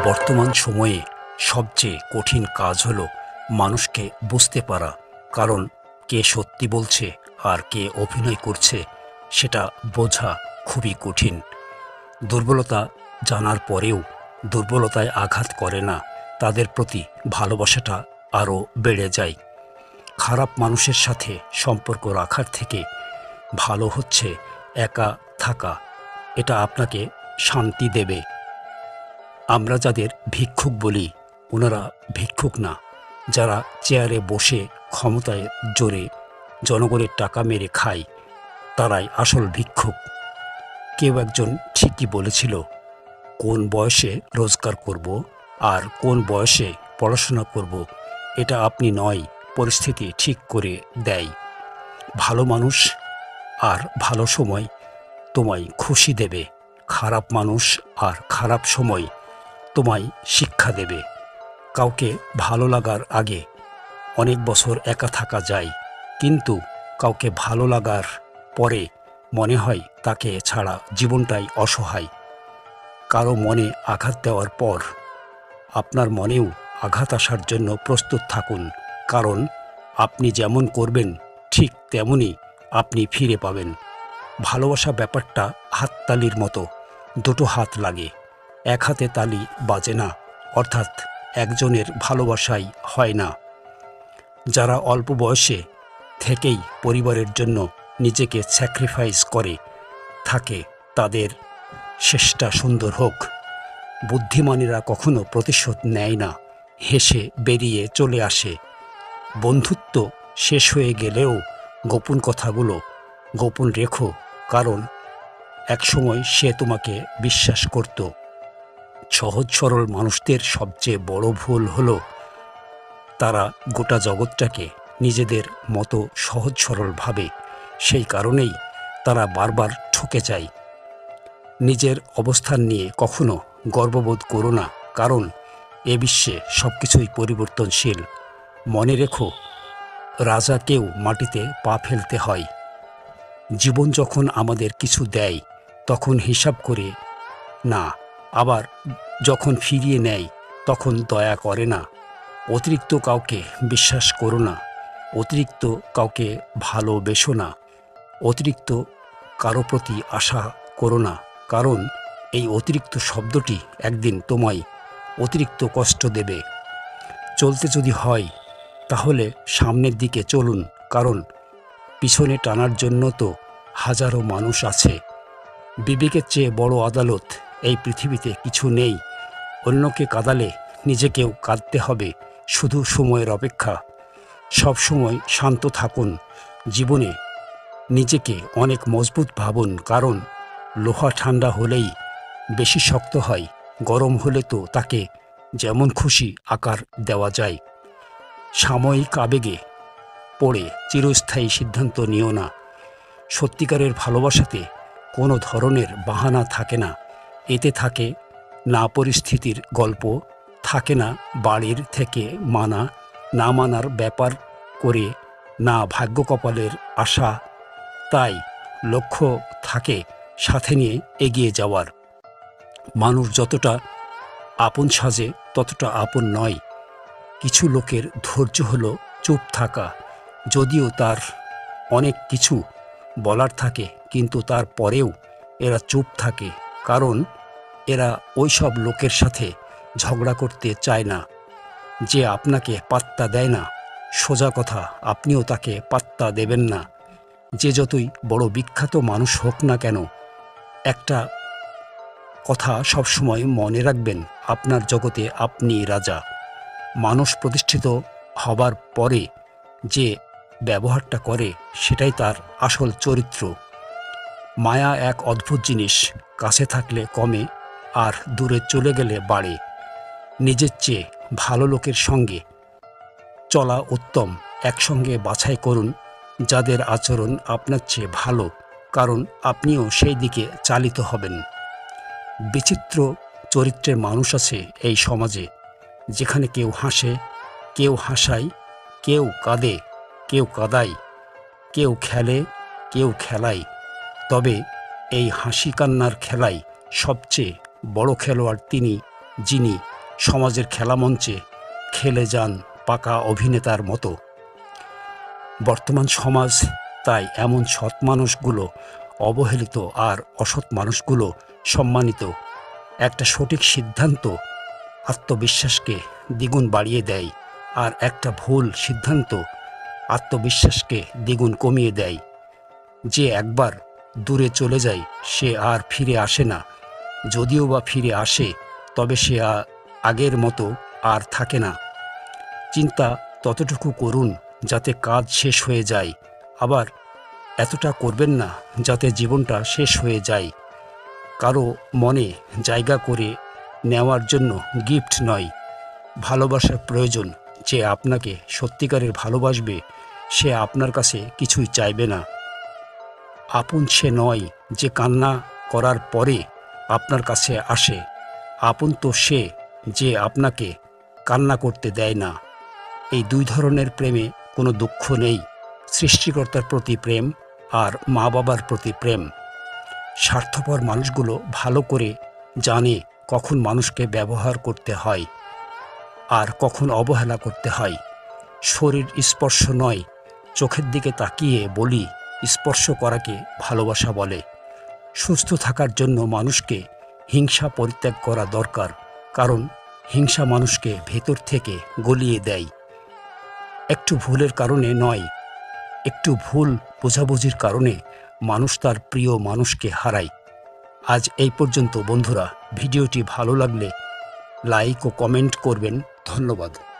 বর্তমান সময়ে সবচেয়ে কঠিন কাজ হলো মানুষকে বুঝতে পারা। কারণ কে সত্যি বলছে আর কে অভিনয় করছে সেটা বোঝা খুবই কঠিন। দুর্বলতা জানার পরেও দুর্বলতায় আঘাত করে না, তাদের প্রতি ভালোবাসাটা আরও বেড়ে যায়। খারাপ মানুষের সাথে সম্পর্ক রাখার থেকে ভালো হচ্ছে একা থাকা। এটা আপনাকে শান্তি দেবে। আমরা যাদের ভিক্ষুক বলি, ওনারা ভিক্ষুক না। যারা চেয়ারে বসে ক্ষমতায় জোরে জনগণের টাকা মেরে খায়, তারাই আসল ভিক্ষুক। কেউ একজন ঠিকই বলেছিল, কোন বয়সে রোজগার করব আর কোন বয়সে পড়াশোনা করব, এটা আপনি নয়, পরিস্থিতি ঠিক করে দেয়। ভালো মানুষ আর ভালো সময় তোমায় খুশি দেবে, খারাপ মানুষ আর খারাপ সময় তোমায় শিক্ষা দেবে। কাউকে ভালো লাগার আগে অনেক বছর একা থাকা যায়, কিন্তু কাউকে ভালো লাগার পরে মনে হয় তাকে ছাড়া জীবনটাই অসহায়। কারো মনে আঘাত দেওয়ার পর আপনার মনেও আঘাত আসার জন্য প্রস্তুত থাকুন, কারণ আপনি যেমন করবেন ঠিক তেমনই আপনি ফিরে পাবেন। ভালোবাসা ব্যাপারটা হাততালির মতো, দুটো হাত লাগে, এক হাতে তালি বাজে না, অর্থাৎ একজনের ভালোবাসাই হয় না। যারা অল্প বয়সে থেকেই পরিবারের জন্য নিজেকে স্যাক্রিফাইস করে থাকে, তাদের শেষটা সুন্দর হোক। বুদ্ধিমানেরা কখনো প্রতিশোধ নেয় না, হেসে বেরিয়ে চলে আসে। বন্ধুত্ব শেষ হয়ে গেলেও গোপন কথাগুলো গোপন রেখো, কারণ একসময় সে তোমাকে বিশ্বাস করত। সহজ সরল মানুষদের সবচেয়ে বড় ভুল হলো তারা গোটা জগৎটাকে নিজেদের মতো সহজ সরল ভাবে। সেই কারণেই তারা বারবার ঠকে যায়। নিজের অবস্থান নিয়ে কখনো গর্ববোধ করো না, কারণ এ বিশ্বে সব কিছুই পরিবর্তনশীল। মনে রেখো, রাজাকেও মাটিতে পা ফেলতে হয়। জীবন যখন আমাদের কিছু দেয় তখন হিসাব করে না, আবার যখন ফিরিয়ে নেয় তখন দয়া করে না। অতিরিক্ত কাউকে বিশ্বাস করো না, অতিরিক্ত কাউকে ভালোবেসো না, অতিরিক্ত কারো প্রতি আশা করো না, কারণ এই অতিরিক্ত শব্দটি একদিন তোমায় অতিরিক্ত কষ্ট দেবে। চলতে যদি হয় তাহলে সামনের দিকে চলুন, কারণ পিছনে টানার জন্য তো হাজারো মানুষ আছে। বিবেকের চেয়ে বড় আদালত এই পৃথিবীতে কিছু নেই। অন্যকে কাঁদালে নিজেকেও কাঁদতে হবে, শুধু সময়ের অপেক্ষা। সব সময় শান্ত থাকুন। জীবনে নিজেকে অনেক মজবুত ভাবুন, কারণ লোহা ঠান্ডা হলেই বেশি শক্ত হয়, গরম হলে তো তাকে যেমন খুশি আকার দেওয়া যায়। সাময়িক আবেগে পড়ে চিরস্থায়ী সিদ্ধান্ত নিও না। সত্যিকারের ভালোবাসাতে কোনো ধরনের বাহানা থাকে না। এতে থাকে না পরিস্থিতির গল্প, থাকে না বাড়ির থেকে মানা না মানার ব্যাপার করে, না ভাগ্য কপালের আশা। তাই লক্ষ্য থাকে সাথে নিয়ে এগিয়ে যাওয়ার। মানুষ যতটা আপন সাজে ততটা আপন নয়। কিছু লোকের ধৈর্য হলো চুপ থাকা, যদিও তার অনেক কিছু বলার থাকে, কিন্তু তারপরেও এরা চুপ থাকে, কারণ এরা ওই সব লোকের সাথে ঝগড়া করতে চায় না যে আপনাকে পাত্তা দেয় না। সোজা কথা, আপনিও তাকে পাত্তা দেবেন না। যে যতই বড় বিখ্যাত মানুষ হোক না কেন, একটা কথা সবসময় মনে রাখবেন, আপনার জগতে আপনি রাজা। মানুষ প্রতিষ্ঠিত হবার পরে যে ব্যবহারটা করে সেটাই তার আসল চরিত্র। মায়া এক অদ্ভুত জিনিস, কাছে থাকলে কমে আর দূরে চলে গেলে বাড়ে। নিজের চেয়ে ভালো লোকের সঙ্গে চলা উত্তম। একসঙ্গে বাছাই করুন যাদের আচরণ আপনার চেয়ে ভালো, কারণ আপনিও সেই দিকে চালিত হবেন। বিচিত্র চরিত্রের মানুষ আছে এই সমাজে, যেখানে কেউ হাসে, কেউ হাসায়, কেউ কাঁদে, কেউ কাঁদায়, কেউ খেলে, কেউ খেলায়। তবে এই হাসি কান্নার খেলায় সবচেয়ে বড় খেলোয়াড় তিনি, যিনি সমাজের খেলামঞ্চে খেলে যান পাকা অভিনেতার মতো। বর্তমান সমাজ তাই এমন সৎ মানুষগুলো অবহেলিত আর অসৎ মানুষগুলো সম্মানিত। একটা সঠিক সিদ্ধান্ত আত্মবিশ্বাসকে দ্বিগুণ বাড়িয়ে দেয়, আর একটা ভুল সিদ্ধান্ত আত্মবিশ্বাসকে দ্বিগুণ কমিয়ে দেয়। যে একবার দূরে চলে যায় সে আর ফিরে আসে না, যদিও বা ফিরে আসে তবে সে আগের মতো আর থাকে না। চিন্তা ততটুকু করুন যাতে কাজ শেষ হয়ে যায়, আবার এতটা করবেন না যাতে জীবনটা শেষ হয়ে যায়। কারো মনে জায়গা করে নেওয়ার জন্য গিফট নয়, ভালোবাসার প্রয়োজন। যে আপনাকে সত্যিকারের ভালোবাসবে সে আপনার কাছে কিছুই চাইবে না। আপন সে নয় যে কান্না করার পরে আপনার কাছে আসে, আপন তো সে যে আপনাকে কান্না করতে দেয় না। এই দুই ধরনের প্রেমে কোনো দুঃখ নেই, সৃষ্টিকর্তার প্রতি প্রেম আর মা বাবার প্রতি প্রেম। স্বার্থপর মানুষগুলো ভালো করে জানে কখন মানুষকে ব্যবহার করতে হয় আর কখন অবহেলা করতে হয়। শরীর স্পর্শ নয়, চোখের দিকে তাকিয়ে বলি স্পর্শ করাকে ভালোবাসা বলে। সুস্থ থাকার জন্য মানুষকে হিংসা পরিত্যাগ করা দরকার, কারণ হিংসা মানুষকে ভেতর থেকে গলিয়ে দেয়। একটু ভুলের কারণে নয়, একটু ভুল বোঝাবুঝির কারণে মানুষ তার প্রিয় মানুষকে হারায়। আজ এই পর্যন্ত বন্ধুরা। ভিডিওটি ভালো লাগলে লাইক ও কমেন্ট করবেন। ধন্যবাদ।